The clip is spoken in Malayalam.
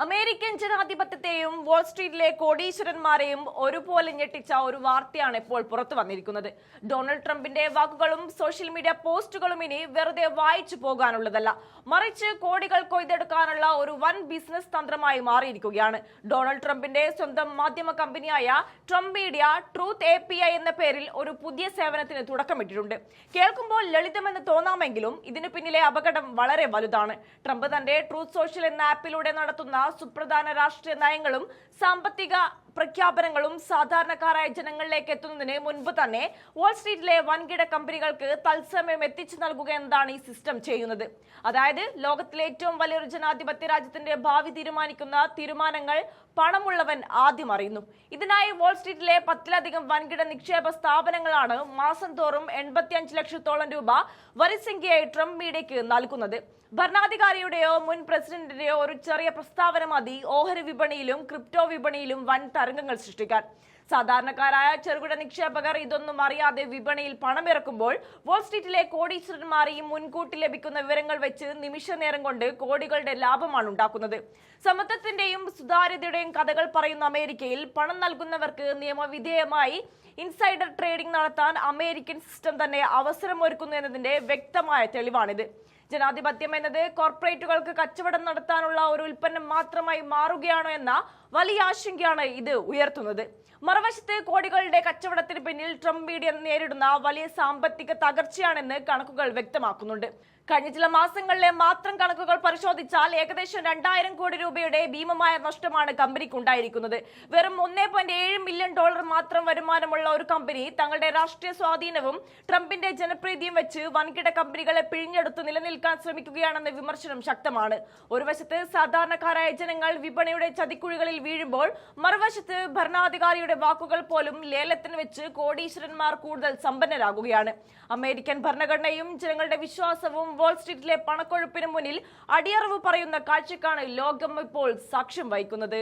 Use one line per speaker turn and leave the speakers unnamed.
അമേരിക്കൻ ജനാധിപത്യത്തെയും വാൾസ്ട്രീറ്റിലെ കോടീശ്വരന്മാരെയും ഒരുപോലെ ഞെട്ടിച്ച ഒരു വാർത്തയാണ് ഇപ്പോൾ പുറത്തു വന്നിരിക്കുന്നത്. ഡൊണാൾഡ് ട്രംപിന്റെ വാക്കുകളും സോഷ്യൽ മീഡിയ പോസ്റ്റുകളും ഇനി വെറുതെ വായിച്ചു പോകാനുള്ളതല്ല, മറിച്ച് കോടികൾ കൊയ്തെടുക്കാനുള്ള ഒരു വൻ ബിസിനസ് തന്ത്രമായി മാറിയിരിക്കുകയാണ്. ഡൊണാൾഡ് ട്രംപിന്റെ സ്വന്തം മാധ്യമ കമ്പനിയായ ട്രംപ് മീഡിയ ട്രൂത്ത് API എന്ന പേരിൽ ഒരു പുതിയ സേവനത്തിന് തുടക്കമിട്ടിട്ടുണ്ട്. കേൾക്കുമ്പോൾ ലളിതമെന്ന് തോന്നാമെങ്കിലും ഇതിനു പിന്നിലെ അപകടം വളരെ വലുതാണ്. ട്രംപ് തന്റെ ട്രൂത്ത് സോഷ്യൽ എന്ന ആപ്പിലൂടെ നടത്തുന്ന സുപ്രധാന രാഷ്ട്രീയ നയങ്ങളും സാമ്പത്തിക പ്രഖ്യാപനങ്ങളും സാധാരണക്കാരായ ജനങ്ങളിലേക്ക് എത്തുന്നതിന് മുൻപ് തന്നെ വാൾസ്ട്രീറ്റിലെ വൻകിട കമ്പനികൾക്ക് തത്സമയം എത്തിച്ചു നൽകുക എന്നതാണ് ഈ സിസ്റ്റം ചെയ്യുന്നത്. അതായത് ലോകത്തിലെ ഏറ്റവും വലിയൊരു ജനാധിപത്യ രാജ്യത്തിന്റെ ഭാവി തീരുമാനിക്കുന്ന തീരുമാനങ്ങൾ പണമുള്ളവൻ ആദ്യം അറിയുന്നു. ഇതിനായി വാൾസ്ട്രീറ്റിലെ 10ലധികം വൻകിട നിക്ഷേപ സ്ഥാപനങ്ങളാണ് മാസം തോറും 85 ലക്ഷത്തോളം രൂപ വരിസംഖ്യയായി ട്രംപ് മീഡിയയ്ക്ക് നൽകുന്നത്. ഭരണാധികാരിയുടെയോ മുൻ പ്രസിഡന്റിന്റെയോ ഒരു ചെറിയ പ്രസ്താവന മതി ഓഹരി വിപണിയിലും ക്രിപ്റ്റോ വിപണിയിലും വൻ തരംഗങ്ങൾ സൃഷ്ടിക്കാൻ. സാധാരണക്കാരായ ചെറുകിട നിക്ഷേപകർ ഇതൊന്നും അറിയാതെ വിപണിയിൽ പണമിറക്കുമ്പോൾ വാൾസ്ട്രീറ്റിലെ കോടീശ്വരന്മാർ ഈ മുൻകൂട്ടി ലഭിക്കുന്ന വിവരങ്ങൾ വെച്ച് നിമിഷ നേരം കൊണ്ട് കോടികളുടെ ലാഭമാണ് ഉണ്ടാക്കുന്നത്. സമത്വത്തിന്റെയും സുതാര്യതയുടെയും കഥകൾ പറയുന്ന അമേരിക്കയിൽ പണം നൽകുന്നവർക്ക് നിയമവിധേയമായി ഇൻസൈഡർ ട്രേഡിംഗ് നടത്താൻ അമേരിക്കൻ സിസ്റ്റം തന്നെ അവസരമൊരുക്കുന്നു എന്നതിന്റെ വ്യക്തമായ തെളിവാണിത്. ജനാധിപത്യം എന്നത് കോർപ്പറേറ്റുകൾക്ക് കച്ചവടം നടത്താനുള്ള ഒരു ഉൽപ്പന്നം മാത്രമായി മാറുകയാണോ എന്ന വലിയ ആശങ്കയാണ് ഇത് ഉയർത്തുന്നത്. മറുവശത്ത് കോടികളുടെ കച്ചവടത്തിന് പിന്നിൽ ട്രംപ് മീഡിയ നേരിടുന്ന വലിയ സാമ്പത്തിക തകർച്ചയാണെന്ന് കണക്കുകൾ വ്യക്തമാക്കുന്നുണ്ട്. കഴിഞ്ഞ ചില മാസങ്ങളിലെ മാത്രം കണക്കുകൾ പരിശോധിച്ചാൽ ഏകദേശം 2000 കോടി രൂപയുടെ ഭീമമായ നഷ്ടമാണ് കമ്പനിക്ക് ഉണ്ടായിരിക്കുന്നത്. വെറും $1.7 മില്യൺ മാത്രം വരുമാനമുള്ള ഒരു കമ്പനി തങ്ങളുടെ രാഷ്ട്രീയ സ്വാധീനവും ട്രംപിന്റെ ജനപ്രീതിയും വെച്ച് വൻകിട കമ്പനികളെ പിഴിഞ്ഞെടുത്ത് നിലനിൽക്കാൻ ശ്രമിക്കുകയാണെന്ന വിമർശനം ശക്തമാണ്. ഒരു വശത്ത് സാധാരണക്കാരായ ജനങ്ങൾ വിപണിയുടെ ചതിക്കുഴികളിൽ വീഴുമ്പോൾ മറുവശത്ത് ഭരണാധികാരിയുടെ വാക്കുകൾ പോലും ലേലത്തിന് വെച്ച് കോടീശ്വരന്മാർ കൂടുതൽ സമ്പന്നരാകുകയാണ്. അമേരിക്കൻ ഭരണഘടനയും ജനങ്ങളുടെ വിശ്വാസവും വാൾസ്ട്രീറ്റിലെ പണക്കൊഴുപ്പിന് മുന്നിൽ അടിയറവ് പറയുന്ന കാഴ്ചക്കാണ് ലോകം ഇപ്പോൾ സാക്ഷ്യം വഹിക്കുന്നത്.